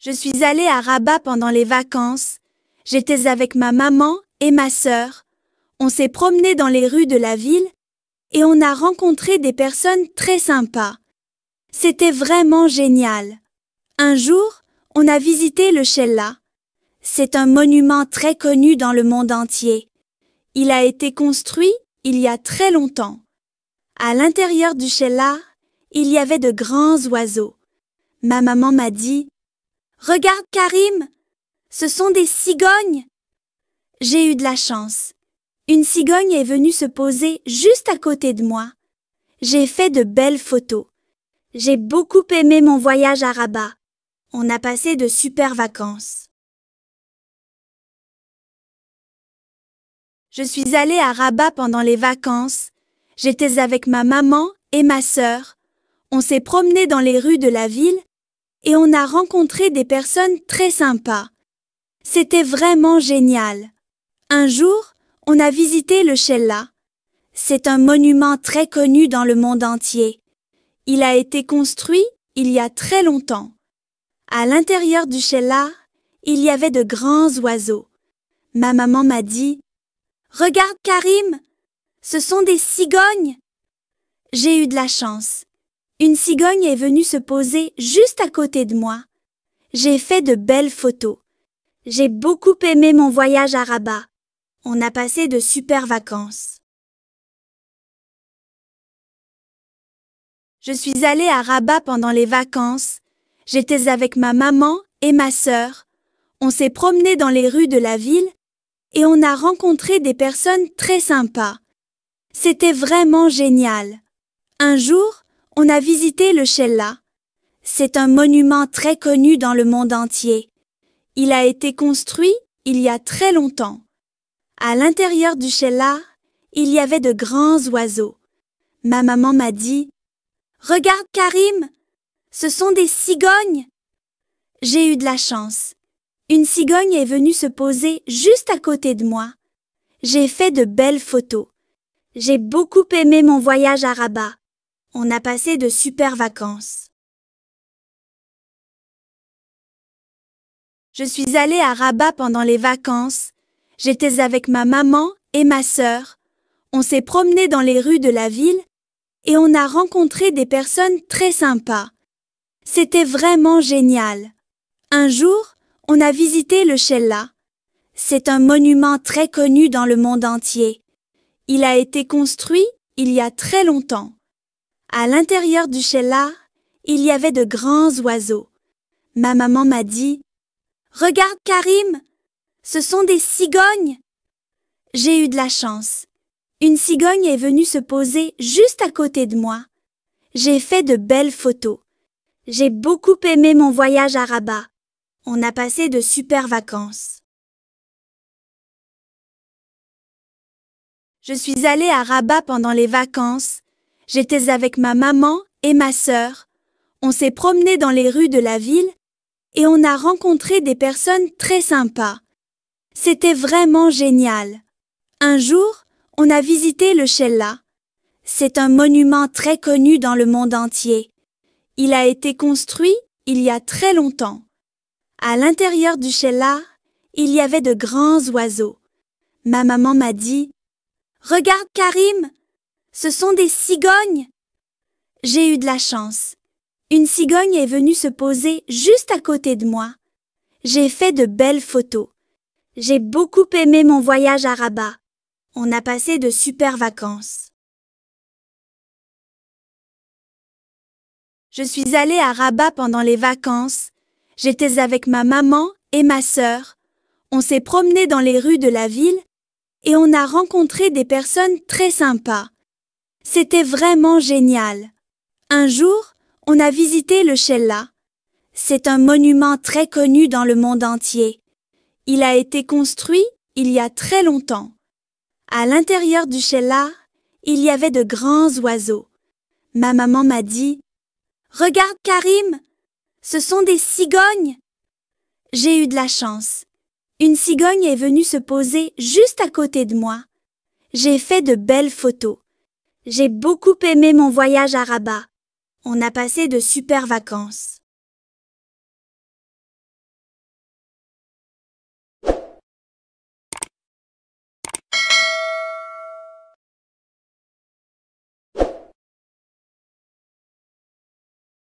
Je suis allée à Rabat pendant les vacances. J'étais avec ma maman et ma sœur. On s'est promené dans les rues de la ville et on a rencontré des personnes très sympas. C'était vraiment génial. Un jour, on a visité le Chella. C'est un monument très connu dans le monde entier. Il a été construit il y a très longtemps. À l'intérieur du Chella, il y avait de grands oiseaux. Ma maman m'a dit « Regarde Karim, ce sont des cigognes !» J'ai eu de la chance. Une cigogne est venue se poser juste à côté de moi. J'ai fait de belles photos. J'ai beaucoup aimé mon voyage à Rabat. On a passé de super vacances. Je suis allée à Rabat pendant les vacances. J'étais avec ma maman et ma sœur. On s'est promené dans les rues de la ville et on a rencontré des personnes très sympas. C'était vraiment génial. Un jour, on a visité le Chella. C'est un monument très connu dans le monde entier. Il a été construit il y a très longtemps. À l'intérieur du Chella, il y avait de grands oiseaux. Ma maman m'a dit « Regarde Karim, ce sont des cigognes !» J'ai eu de la chance. Une cigogne est venue se poser juste à côté de moi. J'ai fait de belles photos. J'ai beaucoup aimé mon voyage à Rabat. On a passé de super vacances. Je suis allée à Rabat pendant les vacances. J'étais avec ma maman et ma sœur. On s'est promené dans les rues de la ville et on a rencontré des personnes très sympas. C'était vraiment génial. Un jour, on a visité le Chella. C'est un monument très connu dans le monde entier. Il a été construit il y a très longtemps. À l'intérieur du Chella, il y avait de grands oiseaux. Ma maman m'a dit « Regarde Karim, ce sont des cigognes !» J'ai eu de la chance. Une cigogne est venue se poser juste à côté de moi. J'ai fait de belles photos. J'ai beaucoup aimé mon voyage à Rabat. On a passé de super vacances. Je suis allée à Rabat pendant les vacances. J'étais avec ma maman et ma sœur. On s'est promené dans les rues de la ville et on a rencontré des personnes très sympas. C'était vraiment génial. Un jour, on a visité le Chella. C'est un monument très connu dans le monde entier. Il a été construit il y a très longtemps. À l'intérieur du Chella, il y avait de grands oiseaux. Ma maman m'a dit « Regarde Karim, ce sont des cigognes !» J'ai eu de la chance. Une cigogne est venue se poser juste à côté de moi. J'ai fait de belles photos. J'ai beaucoup aimé mon voyage à Rabat. On a passé de super vacances. Je suis allée à Rabat pendant les vacances. J'étais avec ma maman et ma sœur. On s'est promené dans les rues de la ville et on a rencontré des personnes très sympas. C'était vraiment génial. Un jour, on a visité le Chella. C'est un monument très connu dans le monde entier. Il a été construit il y a très longtemps. À l'intérieur du Chella, il y avait de grands oiseaux. Ma maman m'a dit « Regarde Karim, ce sont des cigognes !» J'ai eu de la chance. Une cigogne est venue se poser juste à côté de moi. J'ai fait de belles photos. J'ai beaucoup aimé mon voyage à Rabat. On a passé de super vacances. Je suis allée à Rabat pendant les vacances. J'étais avec ma maman et ma sœur. On s'est promené dans les rues de la ville et on a rencontré des personnes très sympas. C'était vraiment génial. Un jour, on a visité le Chella. C'est un monument très connu dans le monde entier. Il a été construit il y a très longtemps. À l'intérieur du Chella, il y avait de grands oiseaux. Ma maman m'a dit « Regarde Karim, ce sont des cigognes !» J'ai eu de la chance. Une cigogne est venue se poser juste à côté de moi. J'ai fait de belles photos. J'ai beaucoup aimé mon voyage à Rabat. On a passé de super vacances.